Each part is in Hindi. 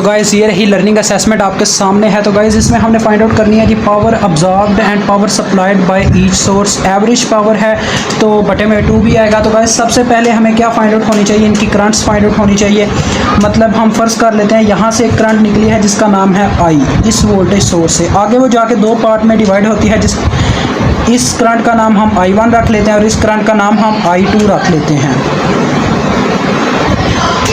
गाइस ये रही लर्निंग असेसमेंट आपके सामने है। तो गाइस इसमें हमने फाइंड आउट करनी है जी power absorbed and power supplied by each source. Average power है तो बटे में 2 भी आएगा। तो गाइस सबसे पहले हमें क्या फाइंड आउट होनी चाहिए, इनकी करंट्स फाइंड आउट होनी चाहिए। मतलब हम फर्स्ट कर लेते हैं यहाँ से एक करंट निकली है जिसका नाम है आई, इस वोल्टेज सोर्स से आगे वो जाके दो पार्ट में डिवाइड होती है। इस करंट का नाम हम I1 रख लेते हैं और इस करंट का नाम हम I2 रख लेते हैं।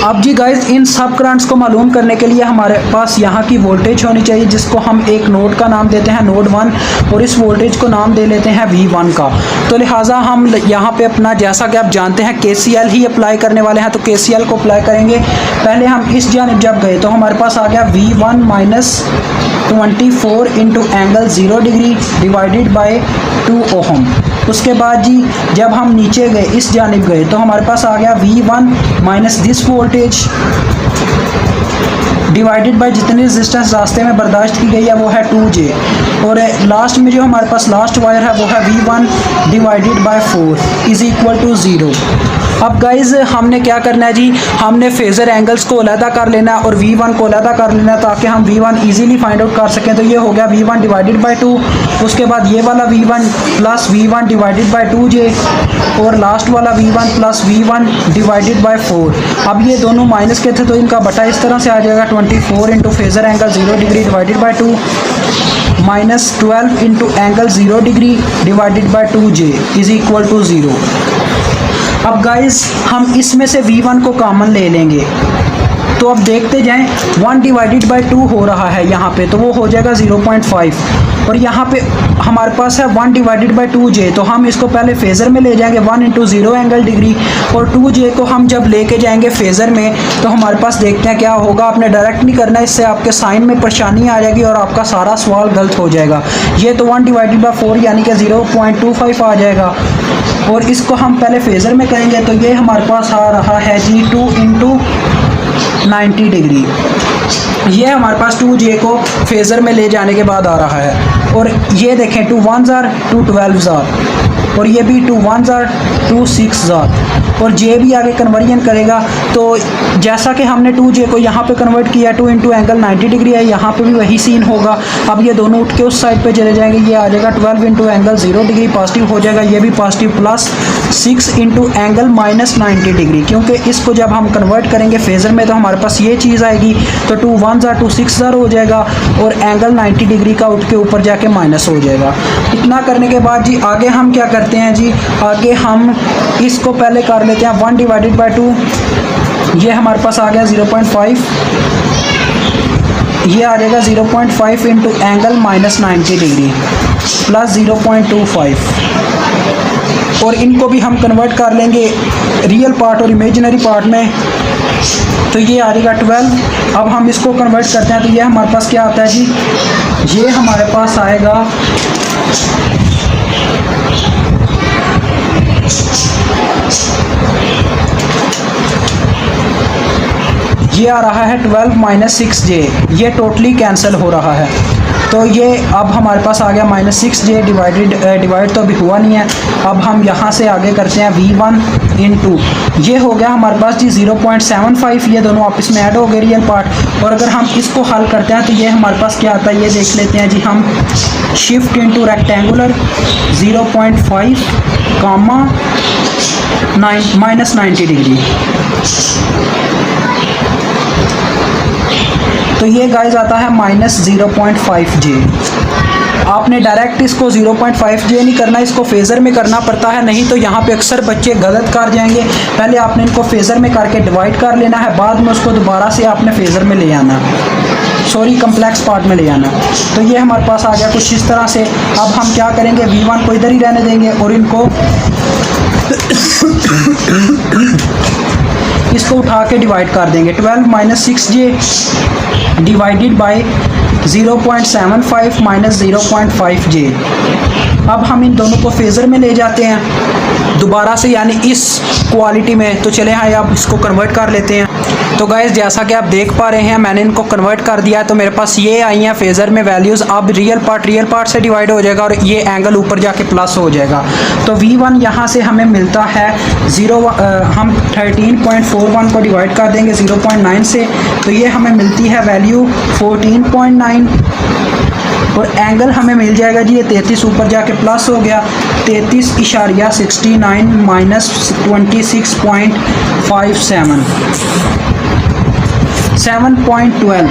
अब जी गाइस इन सब करंट्स को मालूम करने के लिए हमारे पास यहाँ की वोल्टेज होनी चाहिए जिसको हम एक नोड का नाम देते हैं नोड 1 और इस वोल्टेज को नाम दे लेते हैं V1 का। तो लिहाजा हम यहाँ पे अपना जैसा कि आप जानते हैं KCL ही अप्लाई करने वाले हैं, तो KCL को अप्लाई करेंगे। पहले हम इस जानिब जब गए तो हमारे पास आ गया V1 minus 24 into angle 0 degree divided by 2 ohm. उसके बाद जी जब हम नीचे गए इस जानिब गए तो हमारे पास आ गया V1 minus this voltage divided bye जितनी रेजिस्टेंस रास्ते में बर्दाश्त की गई है वो है 2J और लास्ट में जो हमारे पास लास्ट वायर है वो है V1 divided by 4 is equal to 0। अब गाइज हमने क्या करना है जी, हमने फेजर एंगल्स को अलहदा कर लेना और V1 को अलहदा कर लेना ताकि हम V1 इजीली फाइंड आउट कर सकें। तो ये हो गया V1 डिवाइडेड बाय 2, उसके बाद ये वाला V1 plus V1 divided by 2J और लास्ट वाला V1 plus V1 divided by 4। अब ये दोनों माइनस के थे तो इनका बटा इस तरह से आ जाएगा 24 into phasor angle 0 degree divided by 2 minus 12 into angle 0 degree divided by 2J is equal to 0। अब गाइस हम इसमें से V1 को कॉमन ले लेंगे तो अब देखते जाएं 1 डिवाइडेड बाय 2 हो रहा है यहाँ पे तो वो हो जाएगा 0.5 और यहाँ पे हमारे पास है 1 डिवाइडेड बाय 2J तो हम इसको पहले फेज़र में ले जाएंगे 1 इंटू 0 एंगल डिग्री और 2J को हम जब लेके जाएंगे फेज़र में तो हमारे पास देखते हैं क्या होगा। आपने डायरेक्ट नहीं करना, इससे आपके साइन में परेशानी आ जाएगी और आपका सारा सवाल गलत हो जाएगा। ये तो 1 डिवाइडेड बाय 4 यानी कि 0.25 आ जाएगा और इसको हम पहले फेज़र में करेंगे तो ये हमारे पास आ रहा है जी 2 इंटू 90 डिग्री। ये हमारे पास 2J को फेज़र में ले जाने के बाद आ रहा है और ये देखें 2 1s are 2 12s are और ये भी 2 1s are 2 6s are और J भी आगे कन्वर्जन करेगा। तो जैसा कि हमने 2J को यहाँ पे कन्वर्ट किया 2 इंटू एंगल 90 डिग्री है, यहाँ पे भी वही सीन होगा। अब ये दोनों उठ के उस साइड पे चले जाएंगे, ये आ जाएगा 12 इंटू एंगल 0 डिग्री पॉजिटिव हो जाएगा, ये भी positive plus 6 into angle minus 90 degree क्योंकि इसको जब हम कन्वर्ट करेंगे फेज़र में तो हमारे पास ये चीज़ आएगी तो 2 1s are 2 6s are हो जाएगा और एंगल 90 डिग्री का उठ के ऊपर जाके माइनस हो जाएगा। इतना करने के बाद जी आगे हम क्या करते हैं जी, आगे हम इसको पहले कर लेते हैं 1 डिवाइडेड बाय 2, ये हमारे पास आ गया 0.5, ये आ जाएगा 0.5 into angle minus 90 degree plus 0.25 और इनको भी हम कन्वर्ट कर लेंगे रियल पार्ट और इमेजिनरी पार्ट में तो ये आ जाएगा 12। अब हम इसको कन्वर्ट करते हैं तो ये हमारे पास क्या आता है जी, ये हमारे पास आएगा ये आ रहा है 12 माइनस 6J, ये टोटली कैंसिल हो रहा है तो ये अब हमारे पास आ गया माइनस 6J डिवाइड तो अभी हुआ नहीं है। अब हम यहाँ से आगे करते हैं V1 इंटू ये हो गया हमारे पास जी 0.75, ये दोनों आपस में ऐड हो गए रियल पार्ट और अगर हम इसको हल करते हैं तो ये हमारे पास क्या आता है ये देख लेते हैं जी हम। Shift into rectangular 0.5 comma minus 90 degree तो ये गाइस आता है माइनस 0.5J। आपने डायरेक्ट इसको 0.5J नहीं करना, इसको फेज़र में करना पड़ता है, नहीं तो यहाँ पे अक्सर बच्चे गलत कर जाएंगे। पहले आपने इनको फेज़र में करके डिवाइड कर लेना है, बाद में उसको दोबारा से आपने फेज़र में ले आना, सॉरी कम्प्लेक्स पार्ट में ले आना। तो ये हमारे पास आ गया कुछ इस तरह से। अब हम क्या करेंगे V1 को इधर ही रहने देंगे और इनको इसको उठा के डिवाइड कर देंगे 12 minus 6J divided by 0.75 minus 0.5J। अब हम इन दोनों को फेज़र में ले जाते हैं दोबारा से यानी इस क्वालिटी में। तो चले हाँ अब इसको कन्वर्ट कर लेते हैं। तो तो गाइस जैसा कि आप देख पा रहे हैं मैंने इनको कन्वर्ट कर दिया है, तो मेरे पास ये आई हैं फेज़र में वैल्यूज़। अब रियल पार्ट से डिवाइड हो जाएगा और ये एंगल ऊपर जाके प्लस हो जाएगा। तो V1 यहाँ से हमें मिलता है हम 13.41 को डिवाइड कर देंगे 0.9 से, तो ये हमें मिलती है वैल्यू 14.9 और एंगल हमें मिल जाएगा जी ये 33 ऊपर जाके प्लस हो गया 33.69 माइनस 26.57 7.12।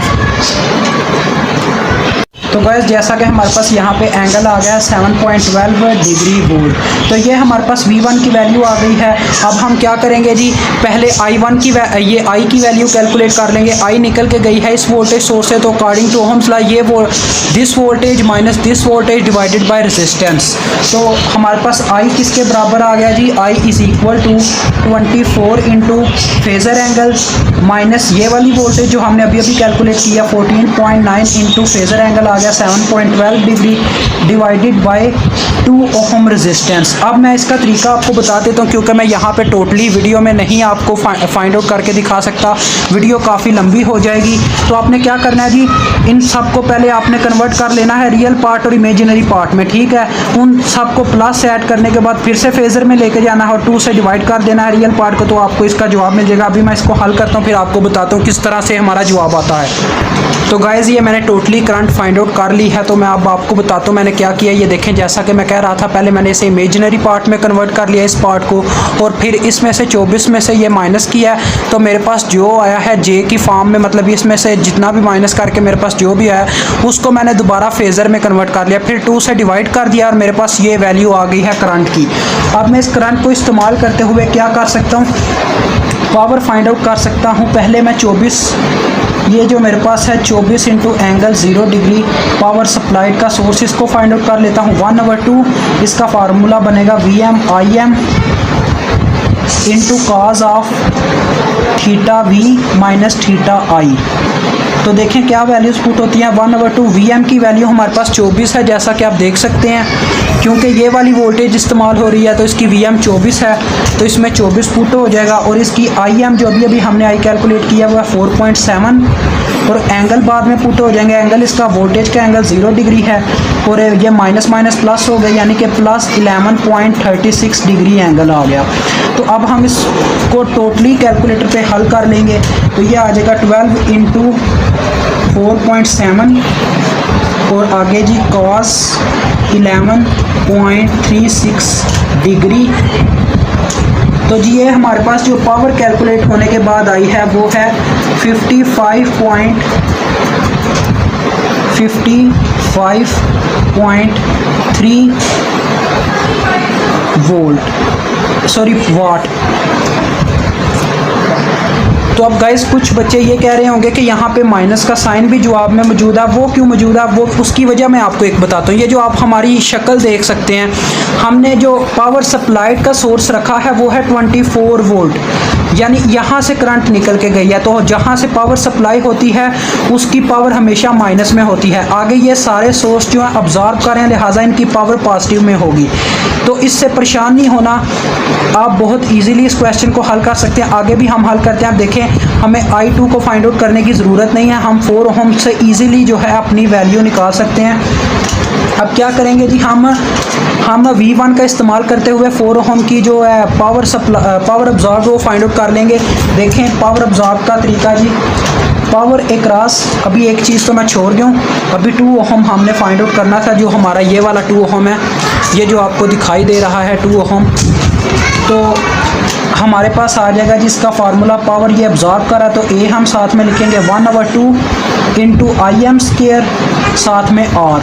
तो गाइस जैसा कि हमारे पास यहाँ पे एंगल आ गया 7.12 डिग्री वोल्ट। तो ये हमारे पास V1 की वैल्यू आ गई है। अब हम क्या करेंगे जी, पहले I1 की ये I की वैल्यू कैलकुलेट कर लेंगे। I निकल के गई है इस वोल्टेज सोर्स से, तो अकॉर्डिंग टू ओहम्स लॉ ये वो this voltage minus this voltage divided by resistance. तो हमारे पास I किसके बराबर आ गया जी, I is equal to 24 into phasor angle minus ये वाली वोल्टेज जो हमने अभी कैलकुलेट किया 14.9 इंटू फेज़र एंगल आ गया 7.12 degree divided by 2 ohm resistance. अब मैं इसका तरीका आपको बता देता हूँ, क्योंकि मैं यहाँ पे टोटली वीडियो में नहीं आपको फाइंड आउट करके दिखा सकता, वीडियो काफ़ी लंबी हो जाएगी। तो आपने क्या करना है जी, इन सब को पहले आपने कन्वर्ट कर लेना है रियल पार्ट और इमेजिनरी पार्ट में, ठीक है। उन सबको प्लस ऐड करने के बाद फिर से फेज़र में लेके जाना है और 2 से डिवाइड कर देना है रियल पार्ट को, तो आपको इसका जवाब मिल जाएगा। अभी मैं इसको हल करता हूँ फिर आपको बताता हूँ किस तरह से हमारा जवाब आता है। तो गाइज़ ये मैंने टोटली करंट फाइंड आउट कर ली है, तो मैं अब आपको बताता हूँ मैंने क्या किया। ये देखें, जैसा कि मैं कह रहा था पहले मैंने इसे इमेजिनरी पार्ट में कन्वर्ट कर लिया इस पार्ट को, और फिर इसमें से 24 में से ये माइनस किया, तो मेरे पास जो आया है जे की फॉर्म में, मतलब इसमें से जितना भी माइनस करके मेरे पास जो भी आया उसको मैंने दोबारा फेज़र में कन्वर्ट कर लिया, फिर 2 से डिवाइड कर दिया और मेरे पास ये वैल्यू आ गई है करंट की। अब मैं इस करंट को इस्तेमाल करते हुए क्या कर सकता हूँ, पावर फाइंड आउट कर सकता हूँ। पहले मैं 24, ये जो मेरे पास है 24 into angle 0 degree power supplied का सोर्स, इसको फाइंड आउट कर लेता हूँ 1/2। इसका फार्मूला बनेगा VM IM into cos of theta V minus theta I। तो देखें क्या वैल्यूज़ पुट होती हैं 1/2। VM की वैल्यू हमारे पास 24 है, जैसा कि आप देख सकते हैं, क्योंकि ये वाली वोल्टेज इस्तेमाल हो रही है तो इसकी VM 24 है, तो इसमें 24 पुट हो जाएगा। और इसकी IM जो अभी हमने I कैलकुलेट किया हुआ है 4.7, और एंगल बाद में पुट हो जाएंगे। एंगल इसका वोल्टेज का एंगल 0 डिग्री है और ये माइनस माइनस प्लस हो गया, यानी कि प्लस 11.36 डिग्री एंगल आ गया। तो अब हम इसको टोटली कैलकुलेटर पे हल कर लेंगे, तो ये आ जाएगा 12 इंटू 4.7 और आगे जी cos 11.36 डिग्री। तो जी ये हमारे पास जो पावर कैलकुलेट होने के बाद आई है वो है 55.3 वाट। तो अब गाइस कुछ बच्चे ये कह रहे होंगे कि यहाँ पे माइनस का साइन भी जवाब में मौजूद है, वो क्यों मौजूद है, वो उसकी वजह मैं आपको एक बताता हूँ। ये जो आप हमारी शक्ल देख सकते हैं, हमने जो पावर सप्लाइड का सोर्स रखा है वो है 24 वोल्ट, यानी यहाँ से करंट निकल के गई है, तो जहाँ से पावर सप्लाई होती है उसकी पावर हमेशा माइनस में होती है। आगे ये सारे सोर्स जो है अब्जॉर्ब कर रहे हैं, लिहाजा इनकी पावर पॉजिटिव में होगी। तो इससे परेशान नहीं होना, आप बहुत इजीली इस क्वेश्चन को हल कर सकते हैं। आगे भी हम हल करते हैं। आप देखें, हमें I2 को फाइंड आउट करने की ज़रूरत नहीं है, हम 4 ओहम से इजीली जो है अपनी वैल्यू निकाल सकते हैं। अब क्या करेंगे जी, हम V1 का इस्तेमाल करते हुए 4 ओहम की जो है पावर अब्जॉर्ब वो फाइंड आउट कर लेंगे। देखें पावर अब्जॉर्ब का तरीका जी, पावर अक्रॉस, अभी एक चीज़ तो मैं छोड़ गया हूँ, अभी 2 ओहम हमने फाइंड आउट करना था, जो हमारा ये वाला 2 ओहम है, ये जो आपको दिखाई दे रहा है 2 ओहम। तो हमारे पास आ जाएगा जिसका फार्मूला पावर ये अब्जॉर्ब करा, तो A हम साथ में लिखेंगे 1/2 इंटू IM स्केयर साथ में R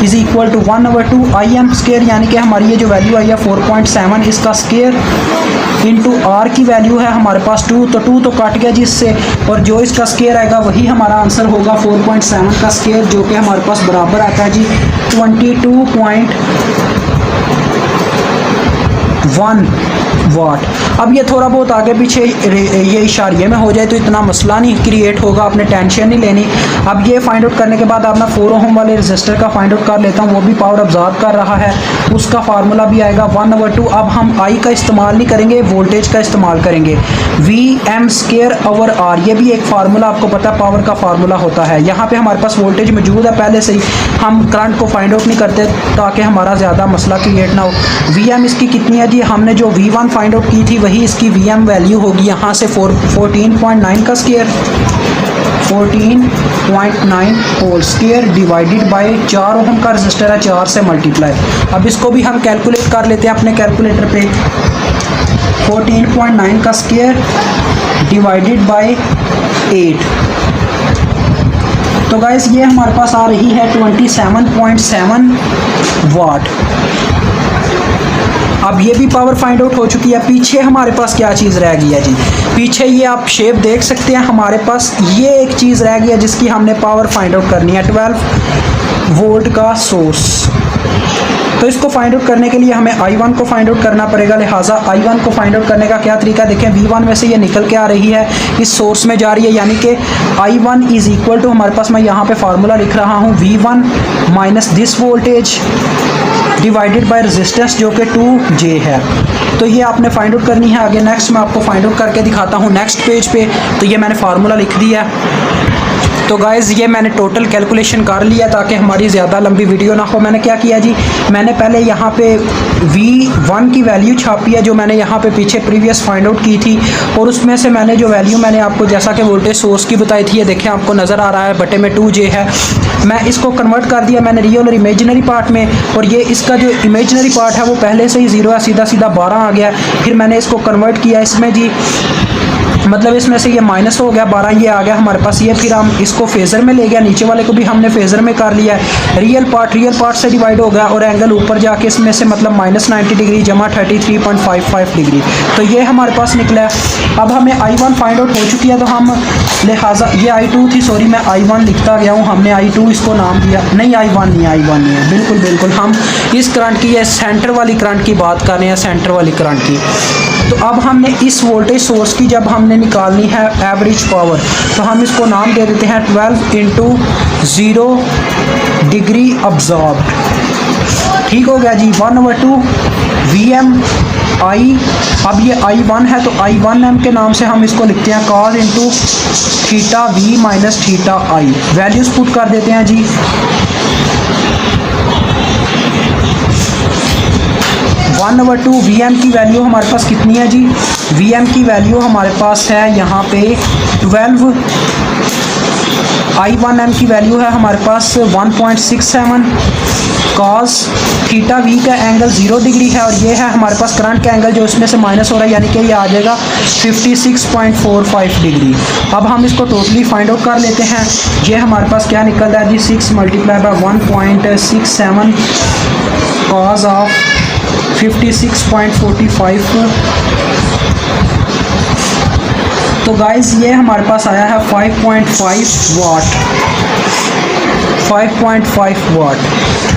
is equal to 1/2 IM square, यानी कि हमारी ये जो वैल्यू आई है 4.7, इसका स्केयर इंटू R की वैल्यू है हमारे पास 2, तो 2 तो कट गया जिससे, और जो इसका स्केयर आएगा वही हमारा आंसर होगा 4.7 का स्केयर, जो कि हमारे पास बराबर आता है जी 22.1 वाट। अब ये थोड़ा बहुत आगे पीछे ये इशारे में हो जाए तो इतना मसला नहीं क्रिएट होगा, आपने टेंशन नहीं लेनी। अब ये फाइंड आउट करने के बाद अब मैं 4 ओम वाले रजिस्टर का फाइंड आउट कर लेता हूँ, वो भी पावर अब्जॉर्ब कर रहा है, उसका फार्मूला भी आएगा 1/2। अब हम आई का इस्तेमाल नहीं करेंगे, वोल्टेज का इस्तेमाल करेंगे, Vm²/R। ये भी एक फार्मूला आपको पता है पावर का फार्मूला होता है। यहाँ पे हमारे पास वोल्टेज मौजूद है पहले से ही, हम करंट को फाइंड आउट नहीं करते ताकि हमारा ज़्यादा मसला क्रिएट ना हो। Vm इसकी कितनी है जी, हमने जो V1 फाइंड आउट की थी वही इसकी Vm वैल्यू होगी यहाँ से 14.9 का square, 14.9 whole square divided by 4 ohm का रजिस्टर है, 4 से मल्टीप्लाई। अब इसको भी हम कैलकुलेट कर लेते हैं अपने कैलकुलेटर पे। 14.9 का स्क्वायर डिवाइडेड बाय 8, तो गाइस ये हमारे पास आ रही है 27.7 वाट। अब ये भी पावर फाइंड आउट हो चुकी है। पीछे हमारे पास क्या चीज़ रह गई है जी, पीछे ये आप शेप देख सकते हैं, हमारे पास ये एक चीज़ रह गई है जिसकी हमने पावर फाइंड आउट करनी है, 12 वोल्ट का सोर्स। तो इसको फाइंड आउट करने के लिए हमें I1 को फाइंड आउट करना पड़ेगा। लिहाजा I1 को फाइंड आउट करने का क्या तरीका, देखें V1 में से ये निकल के आ रही है, इस सोर्स में जा रही है, यानी कि I1 इज इक्वल टू, हमारे पास मैं यहाँ पे फार्मूला लिख रहा हूँ, V1 minus this voltage divided by resistance जो कि 2J है। तो ये आपने फाइंड आउट करनी है। आगे नेक्स्ट मैं आपको फाइंड आउट करके दिखाता हूँ नेक्स्ट पेज पे। तो ये मैंने फार्मूला लिख दिया। तो गाइज़ ये मैंने टोटल कैलकुलेशन कर लिया ताकि हमारी ज़्यादा लंबी वीडियो ना हो। मैंने क्या किया जी, मैंने पहले यहाँ पे V1 की वैल्यू छापी है जो मैंने यहाँ पे पीछे प्रीवियस फाइंड आउट की थी, और उसमें से मैंने जो वैल्यू मैंने आपको जैसा कि वोल्टेज सोर्स की बताई थी, ये देखें आपको नज़र आ रहा है बटे में 2J है। मैं इसको कन्वर्ट कर दिया मैंने रियल और इमेजिनरी पार्ट में, और ये इसका जो इमेजिनरी पार्ट है वो पहले से ही 0 है, सीधा सीधा 12 आ गया। फिर मैंने इसको कन्वर्ट किया इसमें जी, मतलब इसमें से ये माइनस हो गया, 12 ये आ गया हमारे पास ये। फिर हम इसको फेज़र में ले गया, नीचे वाले को भी हमने फेज़र में कर लिया है। रियल पार्ट से डिवाइड हो गया, और एंगल ऊपर जाके इसमें से मतलब -90 डिग्री जमा 33.55 डिग्री। तो ये हमारे पास निकला है। अब हमें I1 फाइंड आउट हो चुकी है, तो हम लिहाजा ये I2 थी, सॉरी मैं I1 लिखता गया हूँ, हमने I2 इसको नाम दिया, नहीं I1 नहीं है, बिल्कुल हम इस करंट की, ये सेंटर वाली करंट की बात कर रहे हैं, सेंटर वाली करंट की। तो अब हमने इस वोल्टेज सोर्स की जब हमने निकालनी है एवरेज पावर, तो हम इसको नाम दे देते हैं 12 इंटू 0 डिग्री अब्जॉर्ब। ठीक हो गया जी, 1/2 Vm I। अब ये I1 है तो I1m के नाम से हम इसको लिखते हैं cos into theta V minus theta I। Values put कर देते हैं जी। 1/2 Vm की वैल्यू हमारे पास कितनी है जी, Vm की वैल्यू हमारे पास है यहाँ पे 12। I1m की वैल्यू है हमारे पास 1.67। cos थीटा V का एंगल 0 डिग्री है, और ये है हमारे पास करंट का एंगल जो इसमें से माइनस हो रहा है, यानी कि ये आ जाएगा 56.45 डिग्री। अब हम इसको टोटली फाइंड आउट कर लेते हैं। ये हमारे पास क्या निकल रहा है जी, 6 मल्टीप्लाई बाय 1.67 cos ऑफ 56.45। तो गाइस ये हमारे पास आया है 5.5 वाट, 5.5 वाट।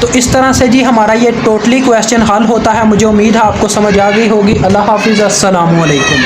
तो इस तरह से जी हमारा ये टोटली क्वेश्चन हल होता है। मुझे उम्मीद है आपको समझ आ गई होगी। अल्लाह हाफिज़, अस्सलामु अलैकुम।